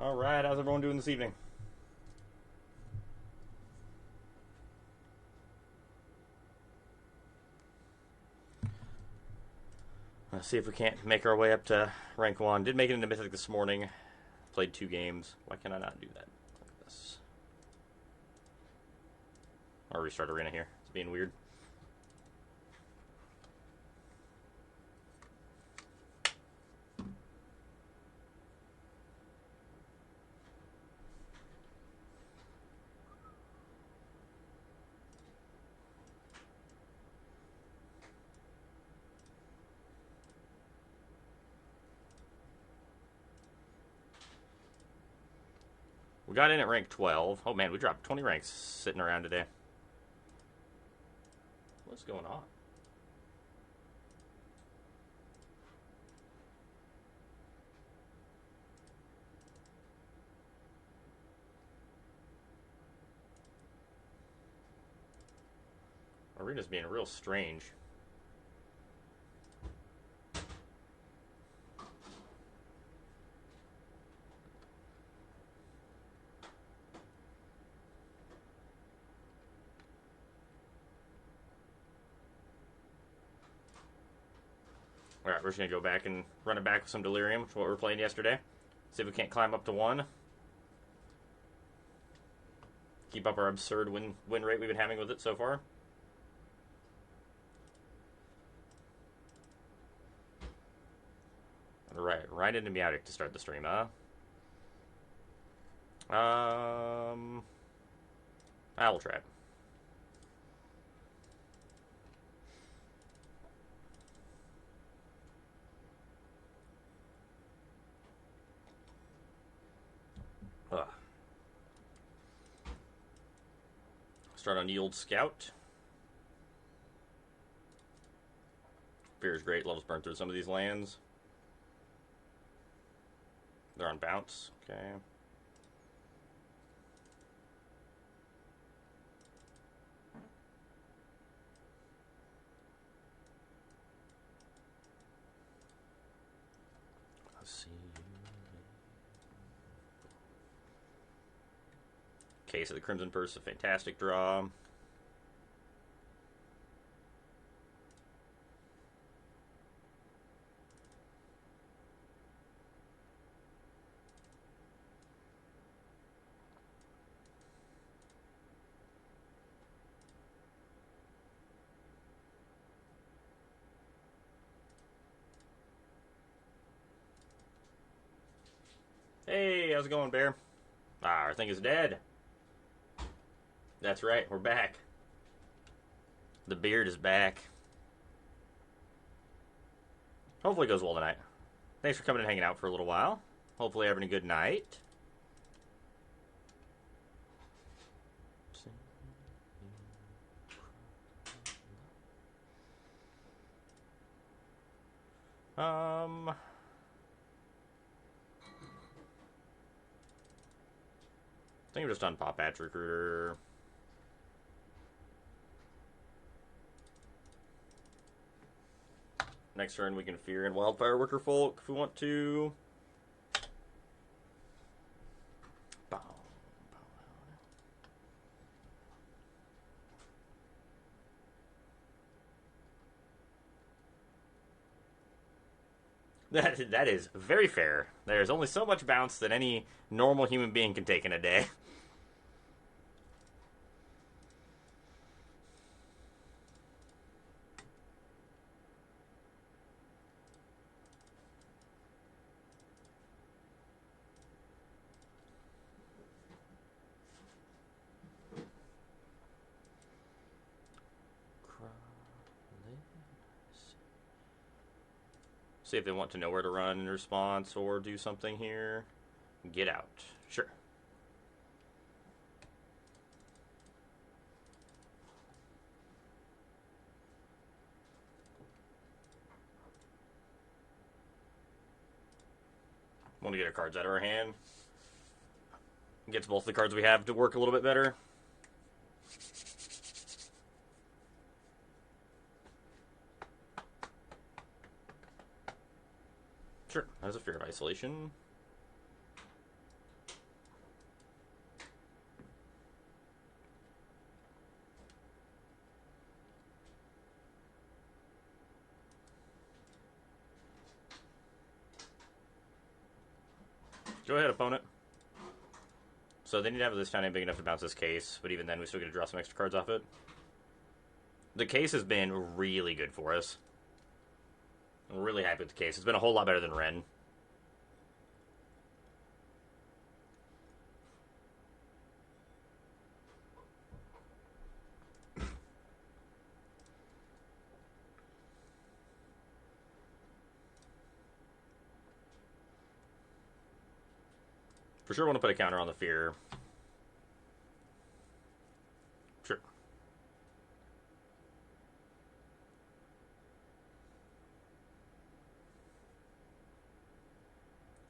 Alright, how's everyone doing this evening? Let's see if we can't make our way up to rank 1. Did make it into Mythic this morning. Played 2 games. Why can I not do that? Like this. I'll restart Arena here. It's being weird. We got in at rank 12. Oh man, we dropped 20 ranks sitting around today. What's going on? Arena's being real strange. Alright, we're just going to go back and run it back with some Delirium, which is what we were playing yesterday. See if we can't climb up to 1. Keep up our absurd win rate we've been having with it so far. Right into Meowdic to start the stream, huh? Owl Trap. Start on Yield Scout. Fear is great. Levels burn through some of these lands. They're on bounce. Okay. I'll see you. Case of the Crimson Purse, a fantastic draw. Hey, how's it going, Bear? Ah, our thing is dead. That's right, we're back. The beard is back. Hopefully it goes well tonight. Thanks for coming and hanging out for a little while. Hopefully having a good night. I think we're just on Pop Patch Recruiter. Next turn we can Fear and Wildfire Worker Folk if we want to. That is very fair. There's only so much bounce that any normal human being can take in a day. See if they want to know where to run in response or do something here. Get out. Sure. Want to get our cards out of our hand. Gets both the cards we have to work a little bit better. Sure, has a Fear of Isolation. Go ahead, opponent. So they need to have this tiny big enough to bounce this case, but even then we still get to draw some extra cards off it. The case has been really good for us. I'm really happy with the case. It's been a whole lot better than Ren. For sure want to put a counter on the fear. Sure.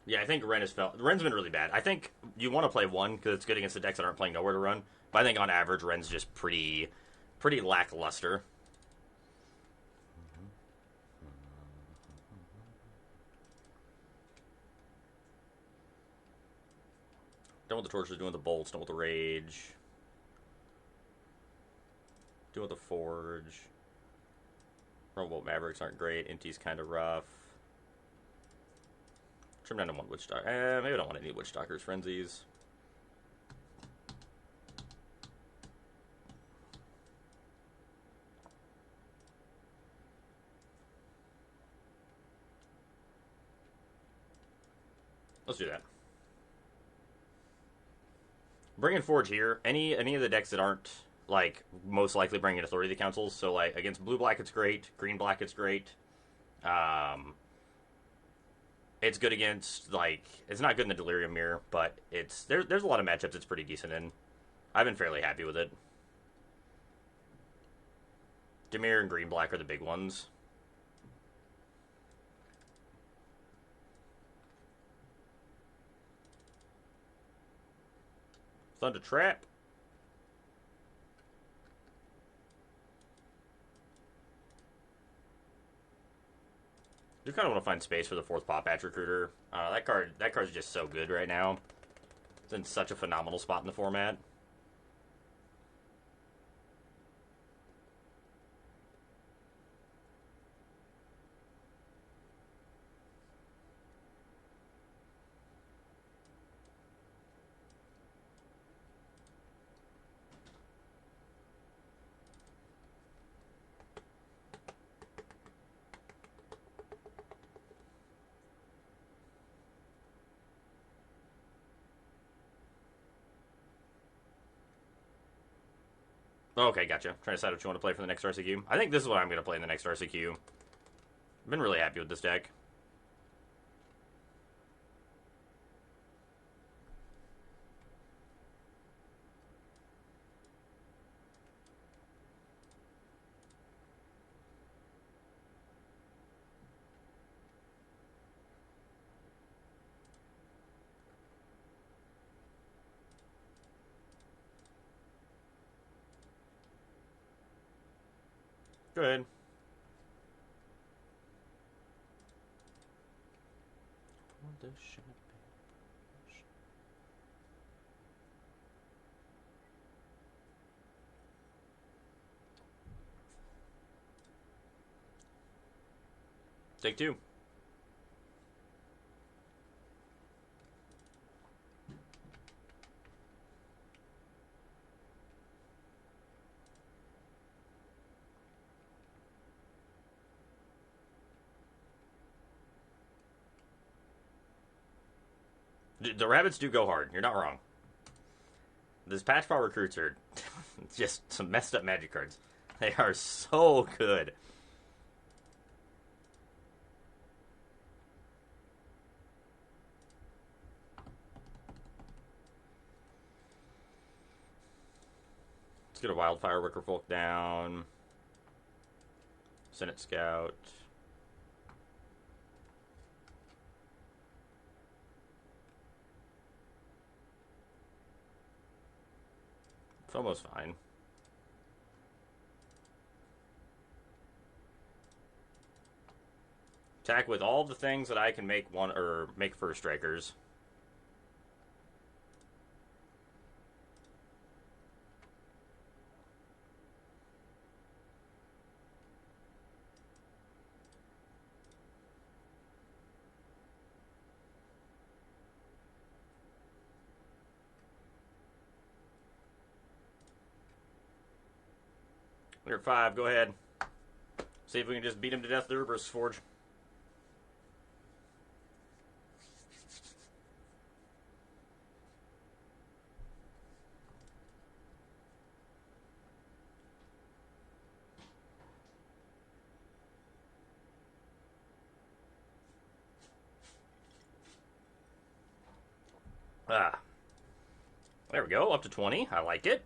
Yeah, I think Ren has felt... Ren's been really bad. I think you want to play one because it's good against the decks that aren't playing Nowhere to Run. But I think on average, Ren's just pretty lackluster. Done with the torches, doing the bolts, done with the rage. Doing with the forge. Rumble Mavericks aren't great. Inti's kind of rough. Trim down to one Witchstalker. Maybe I don't want any Witchstalkers. Frenzies. Let's do that. Bringing Forge here. Any of the decks that aren't, like, most likely bringing Authority to the Councils. So, like, against blue-black, it's great. Green-black, it's great. It's good against, like, it's not good in the Delirium Mirror, but it's there's a lot of matchups it's pretty decent in. I've been fairly happy with it. Dimir and green-black are the big ones. Thunder Trap. Do kind of want to find space for the fourth Pop Patch Recruiter. That card's just so good right now. It's in such a phenomenal spot in the format. Okay, gotcha. Trying to decide what you want to play for the next RCQ. I think this is what I'm going to play in the next RCQ. I've been really happy with this deck. Go ahead. Take two. The rabbits do go hard. You're not wrong. These patch power recruits are just some messed up magic cards. They are so good. Let's get a Wildfire Wicker Folk down. Senate Scout. It's almost fine. Attack with all the things that I can make one or make first strikers. We're at 5. Go ahead. See if we can just beat him to death with the Uber's Forge. Ah. There we go. Up to 20. I like it.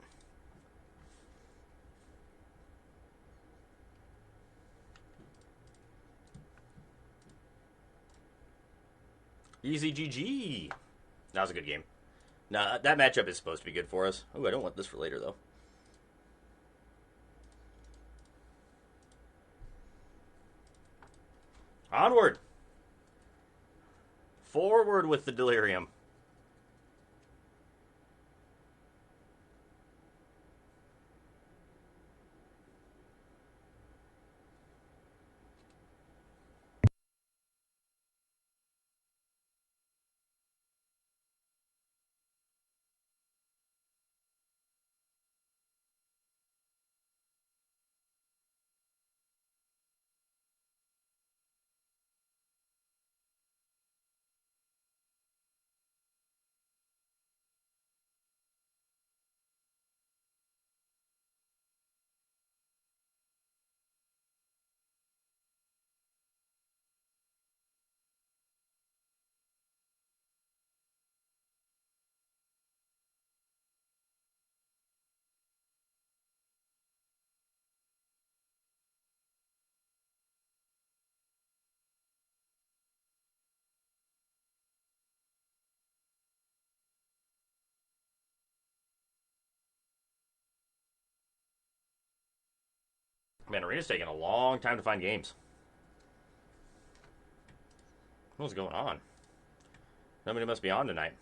Easy GG. That was a good game. Nah, that matchup is supposed to be good for us. Oh, I don't want this for later, though. Onward. Forward with the delirium. Man, Arena's taking a long time to find games. What's going on? Nobody must be on tonight.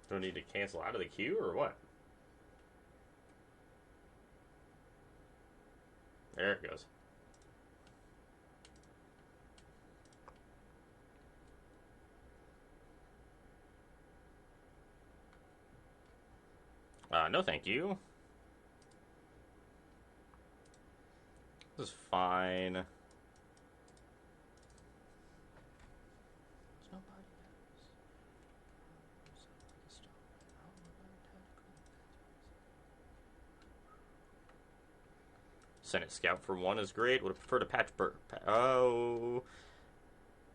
Do I need to cancel out of the queue or what? There it goes. No, thank you. This is fine. Senate Scout for 1 is great. Would have preferred a patch Oh.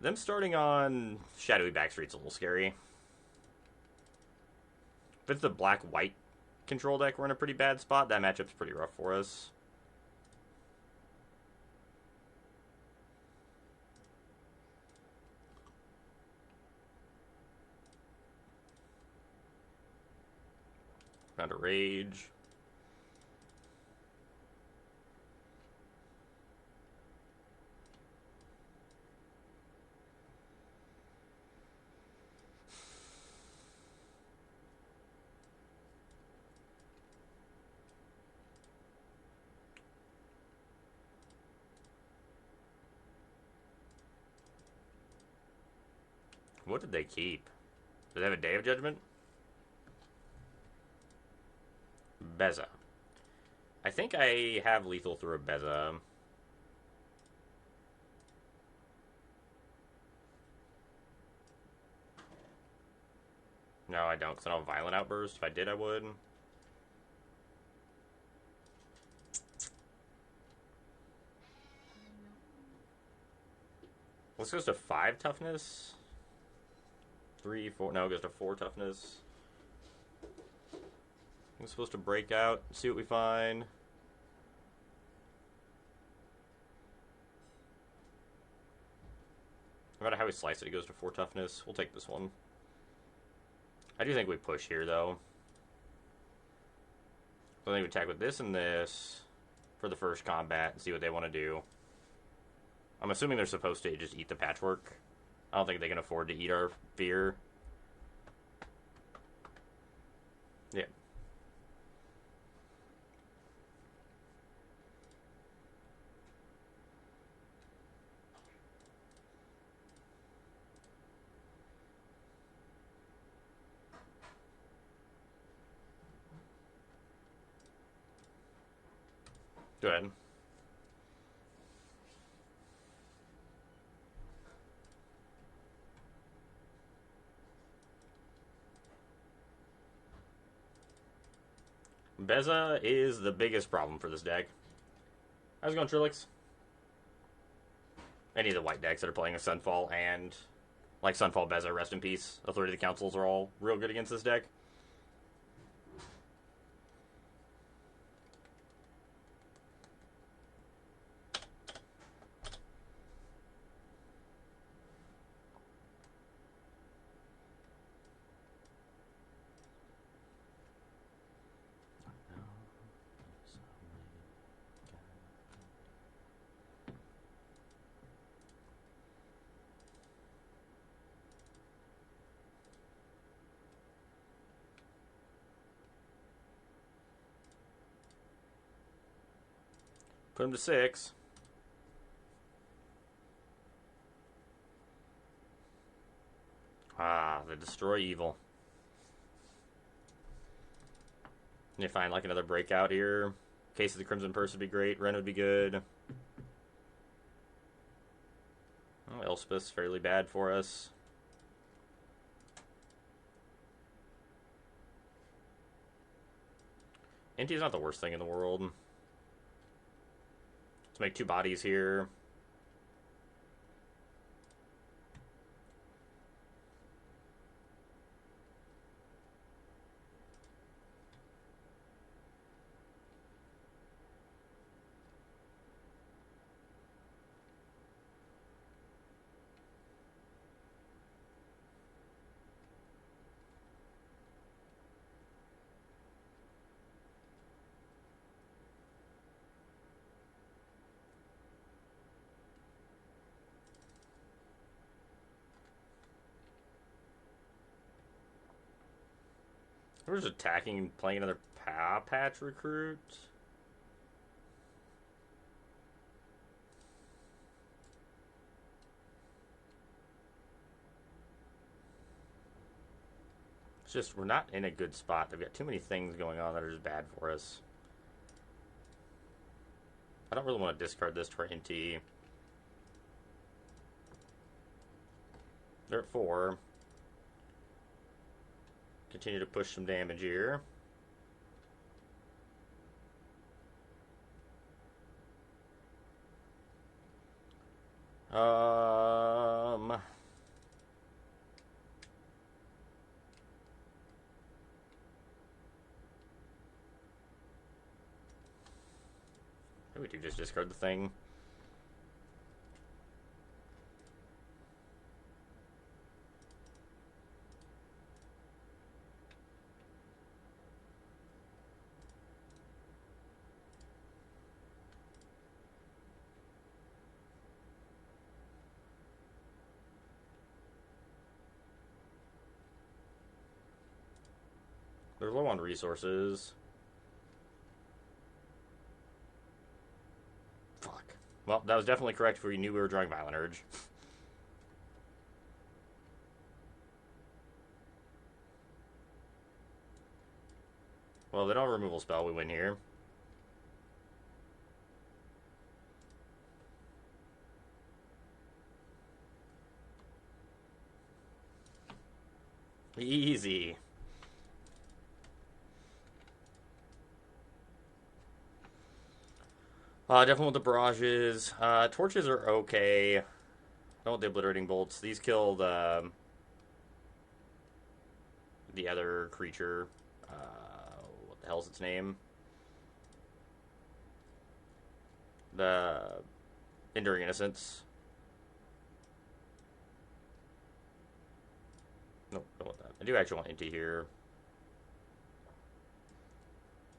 Them starting on Shadowy Backstreet's a little scary. If it's the black-white control deck, we're in a pretty bad spot. That matchup's pretty rough for us. Found a Rage. What did they keep? Did they have a Day of Judgment? Beza. I think I have lethal through a Beza. No, I don't, because I don't have Violent Outburst. If I did, I would. This goes to 5 toughness. 3, 4. No, it goes to 4 toughness. I'm supposed to break out, see what we find. No matter how we slice it, it goes to 4 toughness. We'll take this one. I do think we push here, though. So I think we attack with this and this for the first combat and see what they want to do. I'm assuming they're supposed to just eat the patchwork. I don't think they can afford to eat our fear. Yeah. Go ahead. Beza is the biggest problem for this deck. How's it going, Trilix? Any of the white decks that are playing a Sunfall and like Sunfall, Beza, Rest in Peace, Authority of the Councils are all real good against this deck. Put him to 6. Ah, the Destroy Evil. You find like another breakout here. Case of the Crimson Purse would be great. Ren would be good. Oh, Elspeth's fairly bad for us. Inti's not the worst thing in the world. Let's make 2 bodies here. We're just attacking and playing another Patch recruit. It's just, we're not in a good spot. They've got too many things going on that are just bad for us. I don't really want to discard this for Inti. They're at 4. Continue to push some damage here. Maybe we do just discard the thing. They're low on resources. Fuck. Well, that was definitely correct if we knew we were drawing Violent Urge. Well, they don't have a removal spell. We win here. Easy. Definitely with the barrages. Torches are okay. I don't want the obliterating bolts. These kill the other creature. What the hell's its name? The Enduring Innocence. Nope, don't want that. I do actually want Inti here.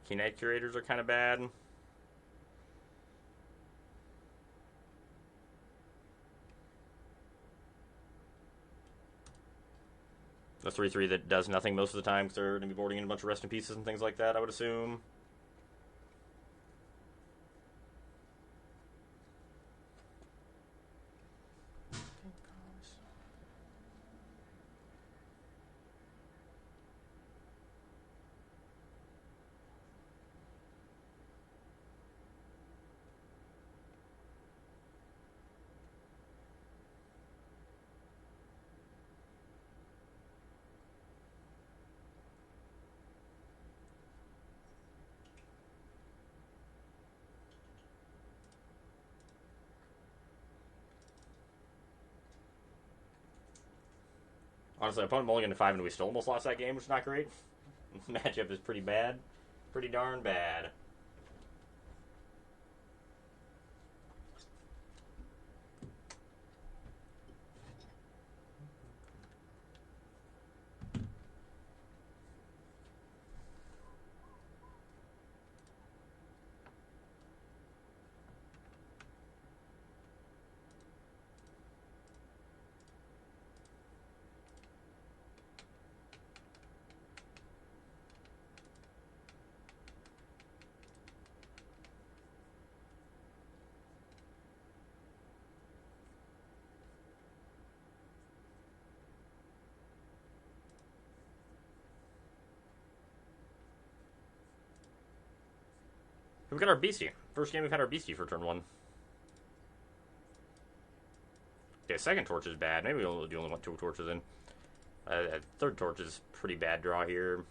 Keenite Curators are kind of bad. The 3/3 that does nothing most of the time because they're going to be boarding in a bunch of Rest in Pieces and things like that, I would assume. Honestly, opponent mulliganed to 5 and we still almost lost that game, which is not great. Matchup is pretty bad. Pretty darn bad. We got our beastie. First game we've had our beastie for turn 1. Okay, second torch is bad. Maybe we only want 2 torches in. Third torch is pretty bad draw here.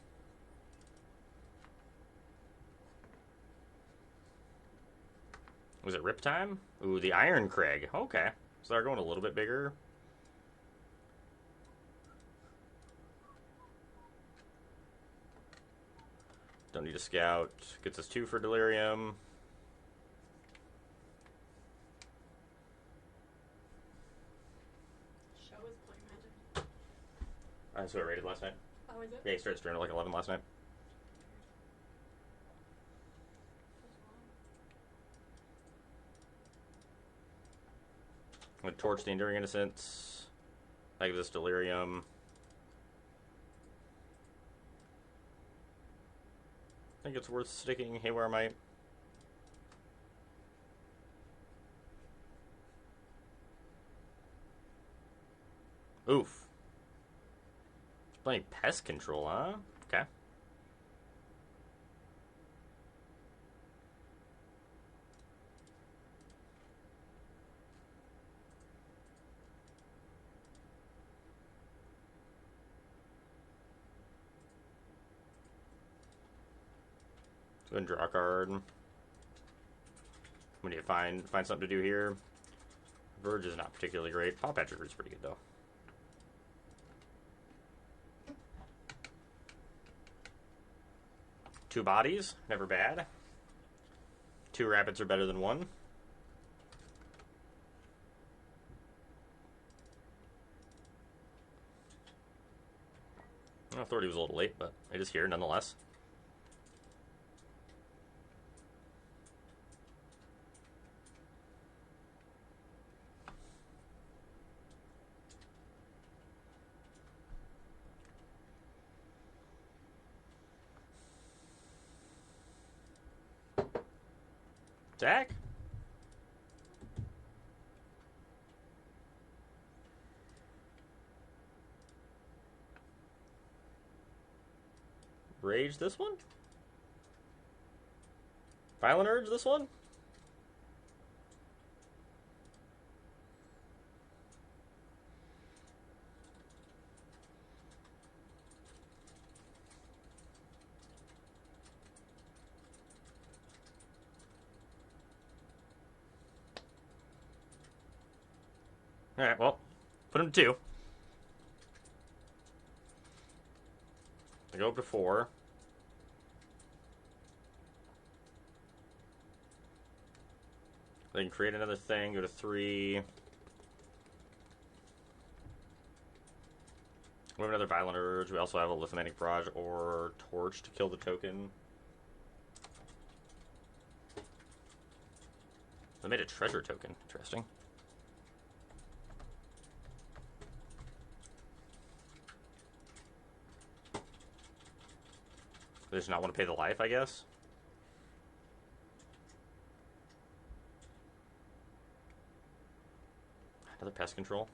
Was it rip time? Ooh, the Iron Crag. Okay. So they're going a little bit bigger. Don't need a scout. Gets us 2 for Delirium. Show is play magic. That's what I rated last night. Oh, is it? Yeah, he started streaming at like 11 last night. I'm gonna torch the Enduring Innocence. I give this Delirium. I think it's worth sticking Haywire Might. Oof. Playing Pest Control, huh? Okay. Go ahead and draw a card. We need to find something to do here. Verge is not particularly great. Paw Patcher is pretty good though. Two bodies, never bad. 2 rabbits are better than 1. Authority was a little late, but it is here nonetheless. Zach? Rage this one? Violent Urge this one? Alright, well, put him to 2. I go up to 4. Then create another thing, go to 3. We have another Violent Urge. We also have a Lithomantic Barrage or Torch to kill the token. They made a treasure token. Interesting. They just not want to pay the life, I guess. Another Pest Control.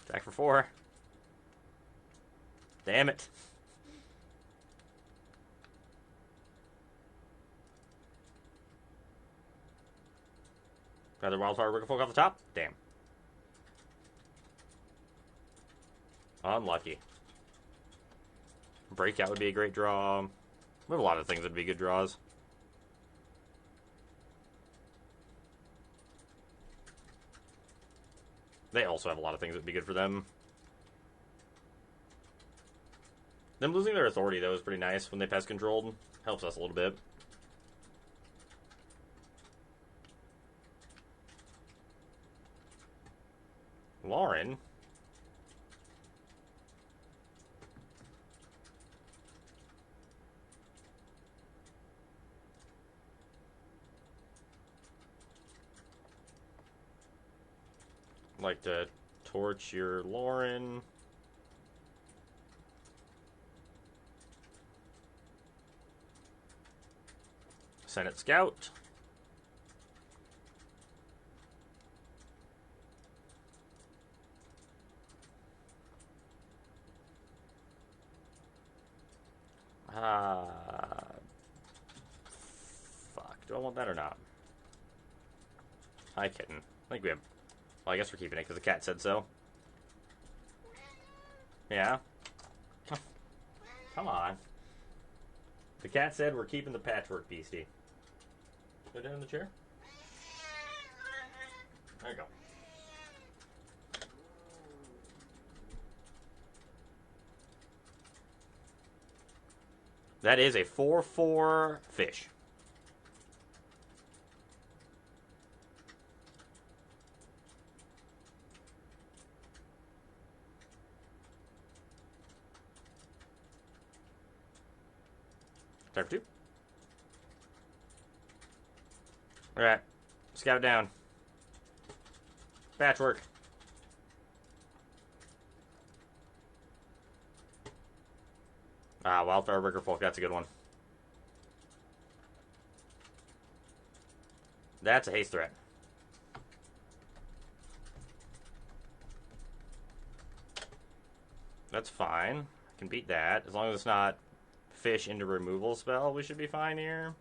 Jack for 4. Damn it. Another Wildfire Wicked off the top? Damn. Unlucky. Breakout would be a great draw. We have a lot of things that would be good draws. They also have a lot of things that would be good for them. Them losing their authority, though, is pretty nice when they pest controlled. Helps us a little bit. Lauren. Like to torch your Lauren. Senate Scout. Fuck. Do I want that or not? Hi, kitten. I think we have... Well, I guess we're keeping it because the cat said so. Yeah? Come on. The cat said we're keeping the patchwork beastie. Go down in the chair. There you go. That is a 4/4 fish. Time for 2. Alright. Scout down. Patchwork. Wildfire Rigger Folk, that's a good one. That's a haste threat. That's fine. I can beat that. As long as it's not fish into removal spell, we should be fine here.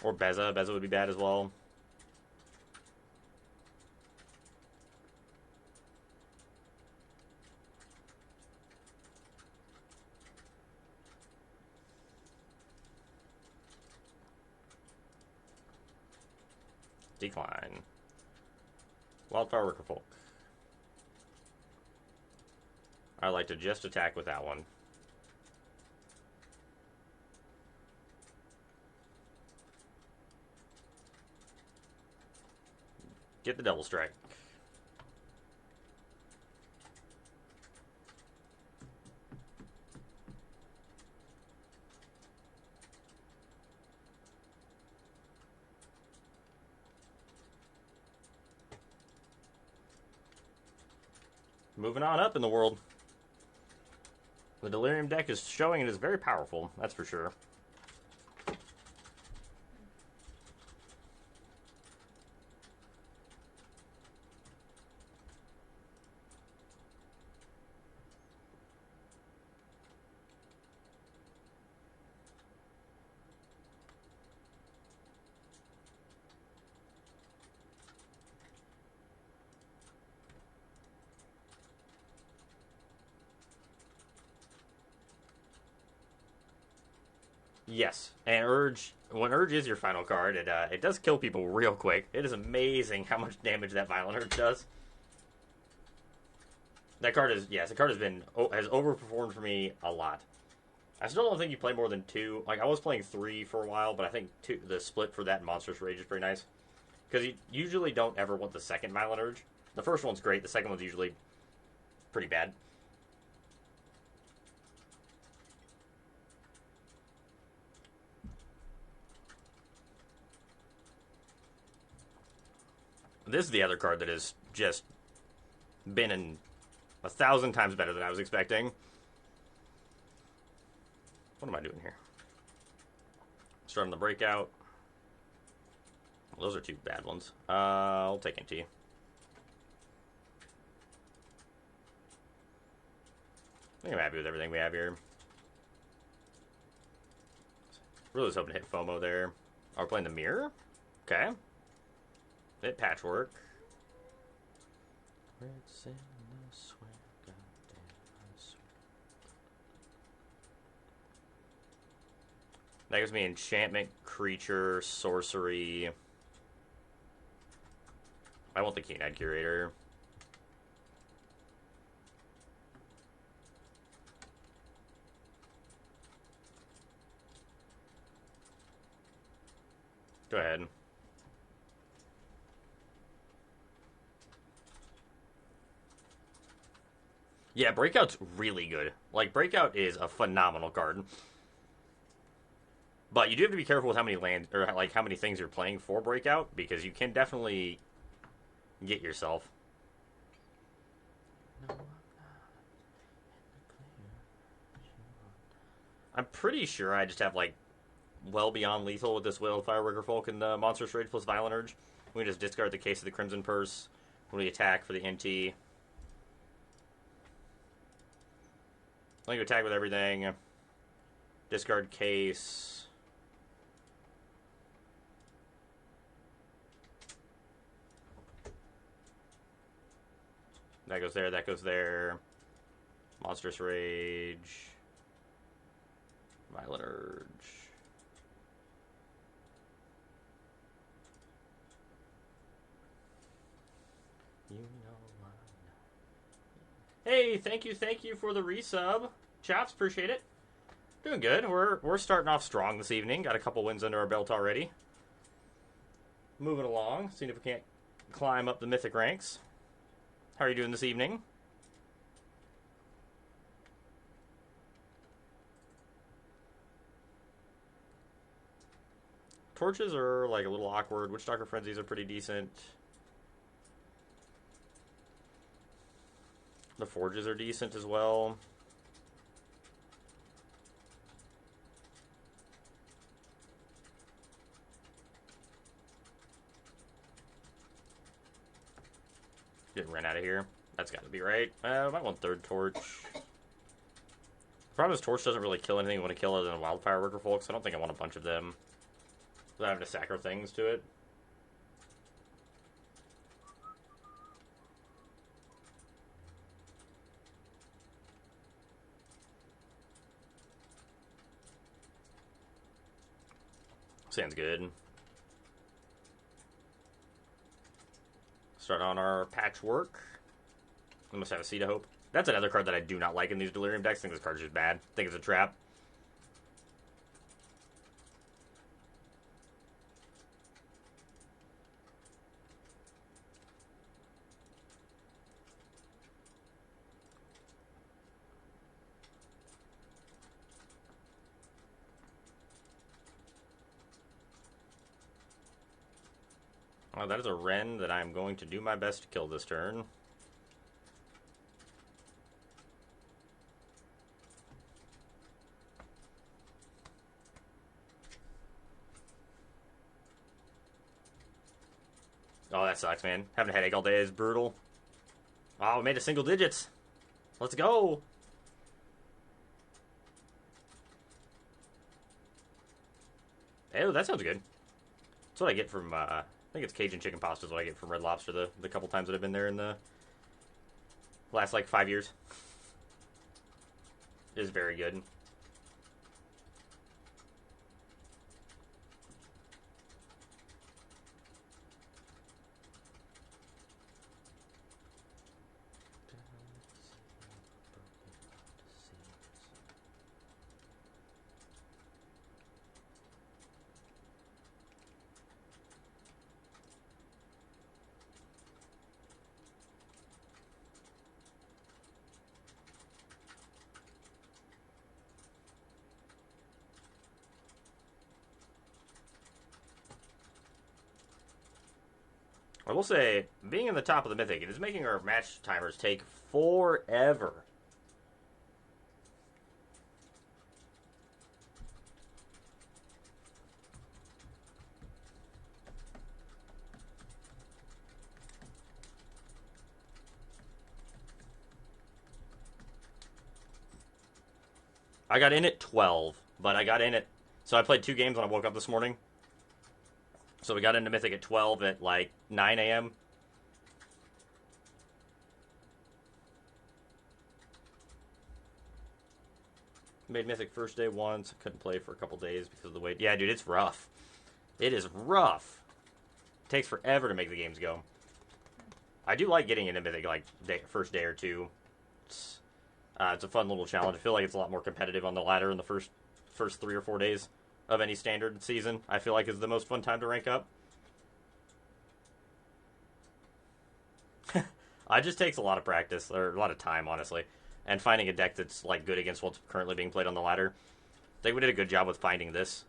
Or Beza. Beza would be bad as well. Decline. Wildfire Worker Folk. I like to just attack with that one. Get the double strike. Moving on up in the world. The Delirium deck is showing it is very powerful, that's for sure. Yes, and Urge, when Urge is your final card, it does kill people real quick. It is amazing how much damage that Violent Urge does. That card is, yes, the card has overperformed for me a lot. I still don't think you play more than 2. Like, I was playing 3 for a while, but I think 2, the split for that and Monstrous Rage is pretty nice. Because you usually don't ever want the second Violent Urge. The first one's great, the second one's usually pretty bad. This is the other card that has just been 1,000 times better than I was expecting. What am I doing here? Starting the breakout. Well, those are 2 bad ones. I'll take NT. I think I'm happy with everything we have here. Really was hoping to hit FOMO there. Oh, we're playing the mirror? Okay. Hit patchwork. It's in the swear, goddamn, I swear. That gives me enchantment, creature, sorcery. I want the Keen-Eyed Curator. Go ahead. Yeah, Breakout's really good. Like, Breakout is a phenomenal card. But you do have to be careful with how many land or like how many things you're playing for Breakout, because you can definitely get yourself. I'm pretty sure I just have like well beyond lethal with this Wildfire Rigger Folk and the Monstrous Rage plus Violent Urge. We can just discard the Case of the Crimson Purse when we attack for the NT. Like attack with everything. Discard Case. That goes there, that goes there. Monstrous Rage. Violent Urge. You know I know. Hey, thank you for the resub. Chops, appreciate it. Doing good. We're starting off strong this evening. Got a couple wins under our belt already. Moving along, seeing if we can't climb up the mythic ranks. How are you doing this evening? Torches are like a little awkward. Witch Doctor Frenzies are pretty decent. The Forges are decent as well. Getting ran out of here. That's got to be right. I might want third torch. The problem is torch doesn't really kill anything you want to kill other than Wildfire Worker folks. I don't think I want a bunch of them without having to sacro things to it. Sounds good. Start on our patchwork. We must have a Seed of Hope. That's another card that I do not like in these Delirium decks. I think this card's just bad. I think it's a trap. Well, that is a Wren that I'm going to do my best to kill this turn. Oh, that sucks, man. Having a headache all day is brutal. Oh, we made it single digits. Let's go. Oh, that sounds good. That's what I get from, I think it's Cajun chicken pasta is what I get from Red Lobster the couple times that I've been there in the last, like, 5 years. It is very good. I will say, being in the top of the Mythic, it is making our match timers take forever. I got in at 12, but I got in at... So I played 2 games when I woke up this morning. So we got into Mythic at 12 at, like, 9 a.m. Made Mythic first day once. Couldn't play for a couple days because of the wait. Yeah, dude, it's rough. It is rough. It takes forever to make the games go. I do like getting into Mythic, like, first day or two. It's a fun little challenge. I feel like it's a lot more competitive on the ladder in the first 3 or 4 days of any standard season. I feel like is the most fun time to rank up. It just takes a lot of practice, or a lot of time, honestly. And finding a deck that's like good against what's currently being played on the ladder. I think we did a good job with finding this.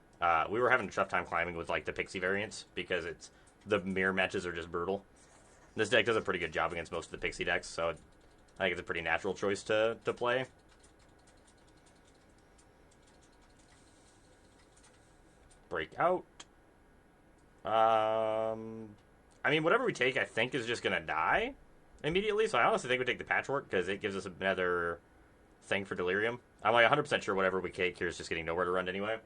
We were having a tough time climbing with like the Pixie variants because the mirror matches are just brutal. This deck does a pretty good job against most of the Pixie decks, so I think it's a pretty natural choice to play. Breakout. I mean, whatever we take, I think, is just going to die immediately. So I honestly think we take the Patchwork because it gives us another thing for Delirium. I'm like 100% sure whatever we take here is just getting nowhere to run anyway.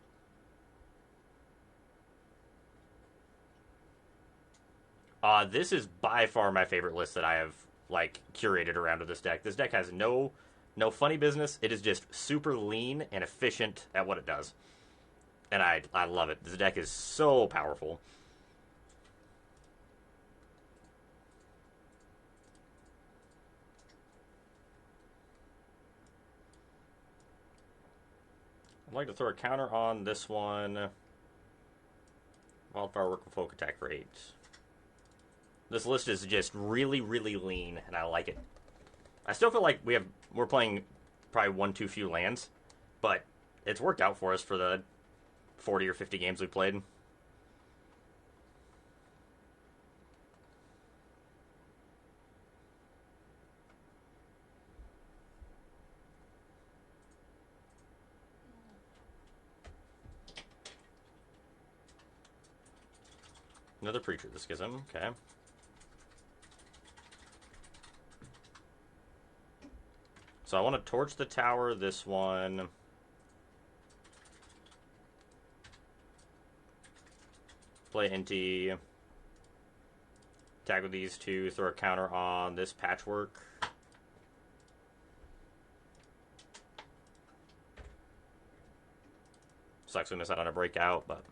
This is by far my favorite list that I have like curated around with this deck. This deck has no funny business. It is just super lean and efficient at what it does. And I love it. This deck is so powerful. I'd like to throw a counter on this one. Wildfire Work with Folk Attack for 8. This list is just really, really lean, and I like it. I still feel like we're playing probably one too few lands, but it's worked out for us for the 40 or 50 games we played. Another Preacher of the Schism, okay. So I want to torch the tower, this one. Play Inti. Attack with these two, throw a counter on this Patchwork. Sucks we miss out on a breakout, but...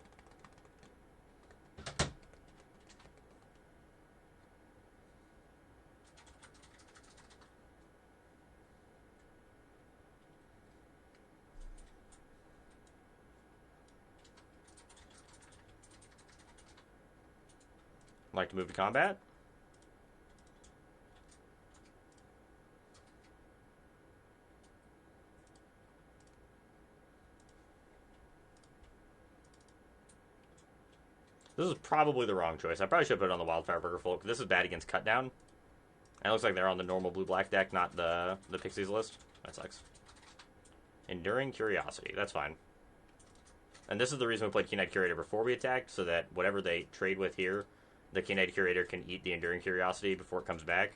like to move to combat. This is probably the wrong choice. I probably should put it on the Wildfire Burger Folk. This is bad against Cutdown. And it looks like they're on the normal blue-black deck, not the Pixies list. That sucks. Enduring Curiosity. That's fine. And this is the reason we played Keen-Eyed Curator before we attacked, so that whatever they trade with here, the Keen-Eyed Curator can eat the Enduring Curiosity before it comes back.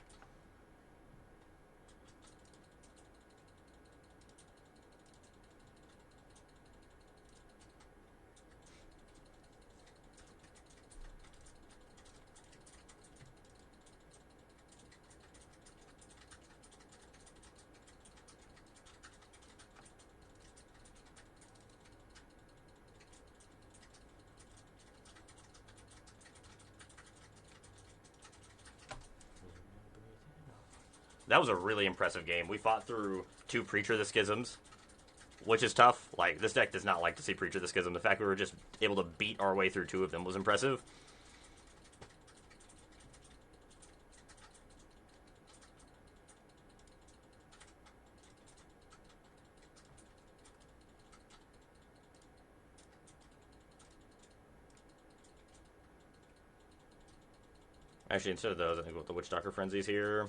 That was a really impressive game. We fought through 2 Preacher of the Schisms, which is tough. Like, this deck does not like to see Preacher of the Schism. The fact we were just able to beat our way through 2 of them was impressive. Actually, instead of those, I think we'll the Witch Doctor Frenzies here.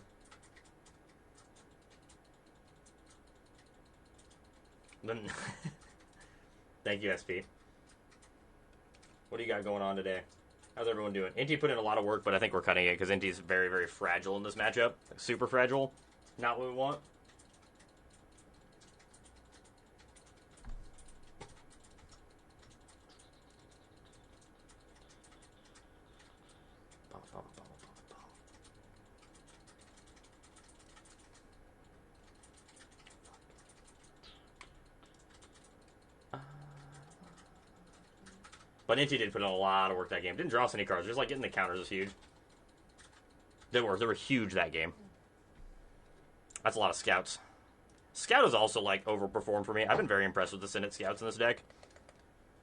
Thank you, SP. What do you got going on today? How's everyone doing? Inti put in a lot of work, but I think we're cutting it because Inti's very, very fragile in this matchup. Like, super fragile. Not what we want. But Inti did put in a lot of work that game. Didn't draw us any cards. Just like getting the counters was huge. They were huge that game. That's a lot of scouts. Scout is also like overperformed for me. I've been very impressed with the Senate scouts in this deck.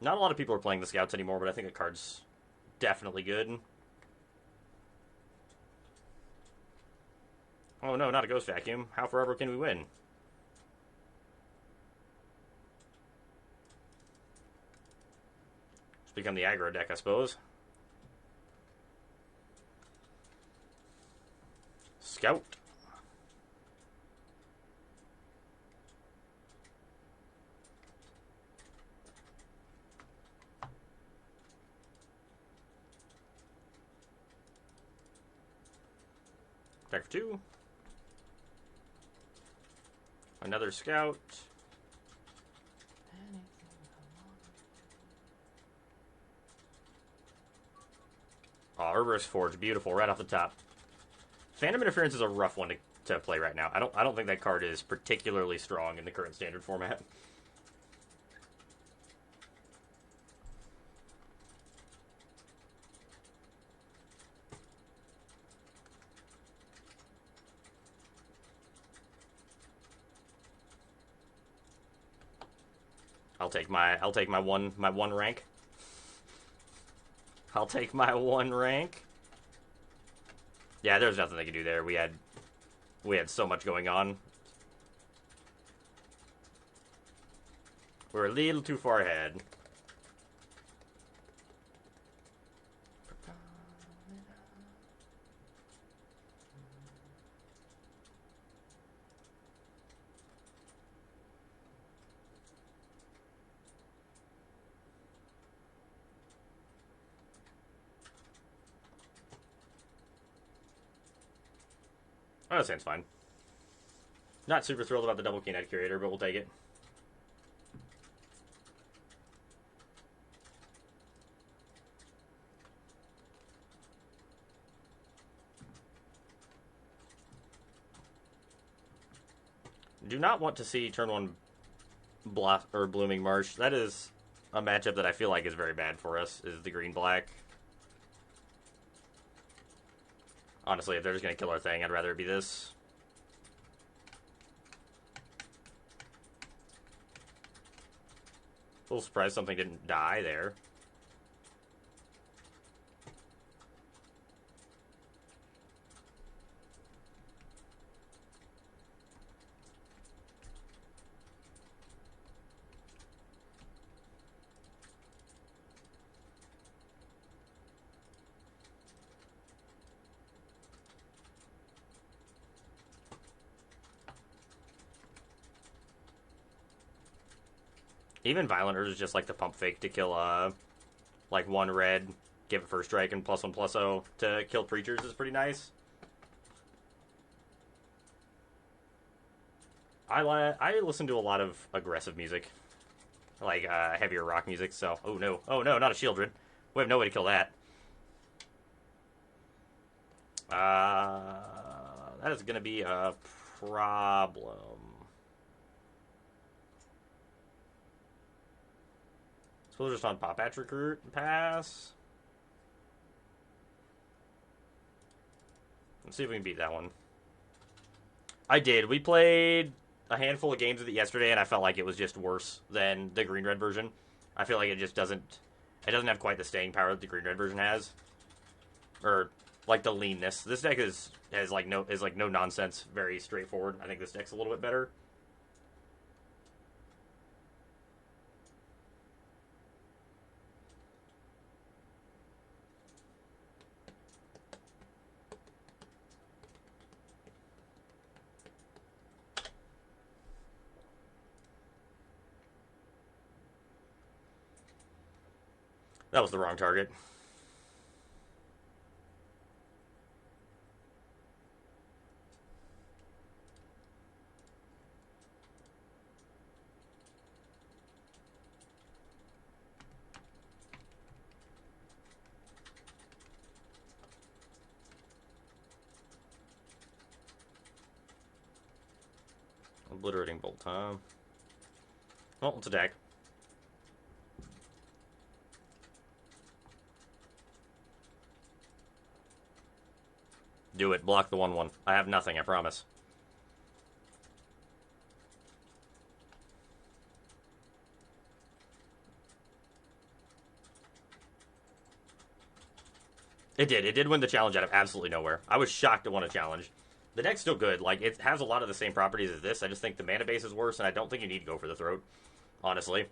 Not a lot of people are playing the scouts anymore, but I think the card's definitely good. Oh no, not a ghost vacuum. How forever can we win? It's become the aggro deck, I suppose. Scout. Deck for 2. Another scout. Oh, Reverse Forge, beautiful, right off the top. Phantom Interference is a rough one to play right now. I don't think that card is particularly strong in the current standard format. I'll take my one rank. I'll take my 1 rank. Yeah, there's nothing they could do there. We had so much going on. We're a little too far ahead. Oh, that sounds fine. Not super thrilled about the double Keynet Curator, but we'll take it. Do not want to see turn 1 Blooming Marsh. That is a matchup that I feel like is very bad for us, is the green-black. Honestly, if they're just going to kill our thing, I'd rather it be this. A little surprised something didn't die there. Even Violent Urge is just like the pump fake to kill, like 1 red, give it first strike and +1/+0 to kill creatures is pretty nice. I listen to a lot of aggressive music, like heavier rock music. So, oh no, not a Shieldred. We have no way to kill that. That is gonna be a problem. Suppose we're just on Pop-Patch Recruit and pass. Let's see if we can beat that one. I did. We played a handful of games with it yesterday, and I felt like it was just worse than the green-red version. I feel like it just doesn't have quite the staying power that the green-red version has. Or, like, the leanness. This deck is no nonsense, very straightforward. I think this deck's a little bit better. That was the wrong target. Obliterating Bolt, huh? Well, let's attack. Do it. Block the 1/1. I have nothing, I promise. It did. It did win the challenge out of absolutely nowhere. I was shocked it won a challenge. The deck's still good. Like, it has a lot of the same properties as this. I just think the mana base is worse, and I don't think you need to go for the throat. Honestly.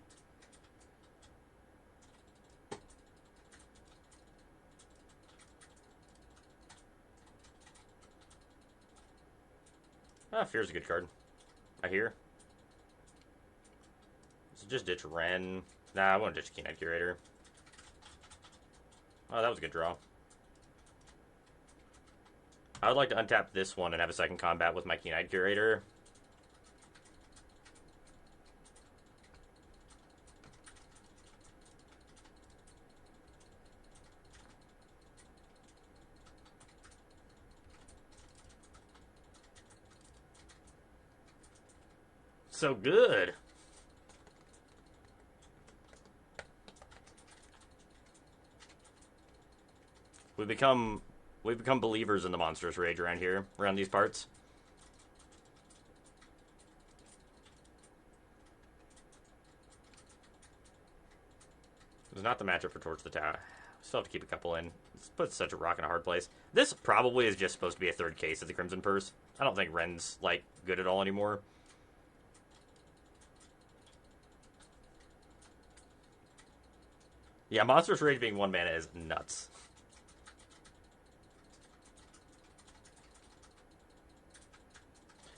Ah, Fear's a good card. I hear. So just ditch Ren. Nah, I won't ditch Keen-Eyed Curator. Oh, that was a good draw. I would like to untap this one and have a second combat with my Keen-Eyed Curator. So good. We've become believers in the monstrous rage around here, around these parts. It's not the matchup for Torch the Tower. Still have to keep a couple in. This puts such a rock in a hard place. This probably is just supposed to be a third case of the Crimson Purse. I don't think Ren's, like, good at all anymore. Yeah, Monstrous Rage being 1 mana is nuts.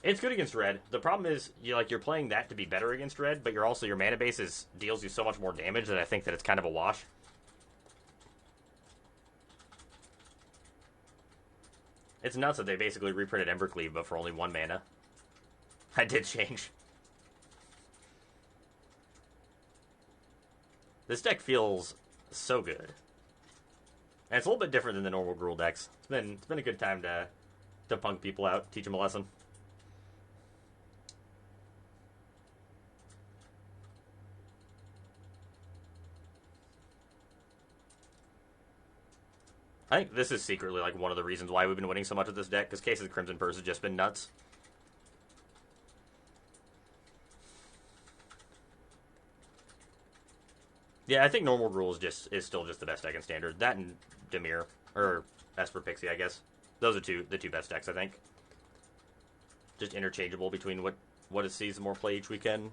It's good against red. The problem is, you're playing that to be better against red, but your mana base deals you so much more damage that I think that it's kind of a wash. It's nuts that they basically reprinted Embercleave, but for only 1 mana. I did change. This deck feels so good. And it's a little bit different than the normal Gruul decks. It's been a good time to punk people out, teach them a lesson. I think this is secretly like one of the reasons why we've been winning so much with this deck, because Case of the Crimson Purse has just been nuts. Yeah, I think normal Gruul is still just the best deck in Standard. That and Dimir, or Esper Pixie, I guess. Those are the two best decks, I think. Just interchangeable between what it sees more play each weekend.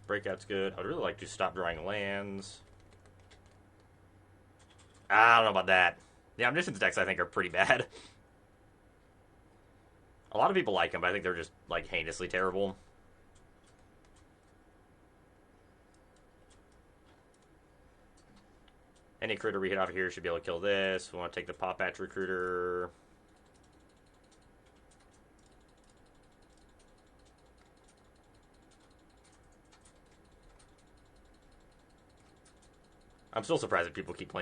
Breakout's good. I'd really like to stop drawing lands. I don't know about that. The Omniscience decks, I think, are pretty bad. A lot of people like them, but I think they're just, like, heinously terrible. Any critter we hit off here should be able to kill this. We want to take the Pop Patch Recruiter. I'm still surprised that people keep playing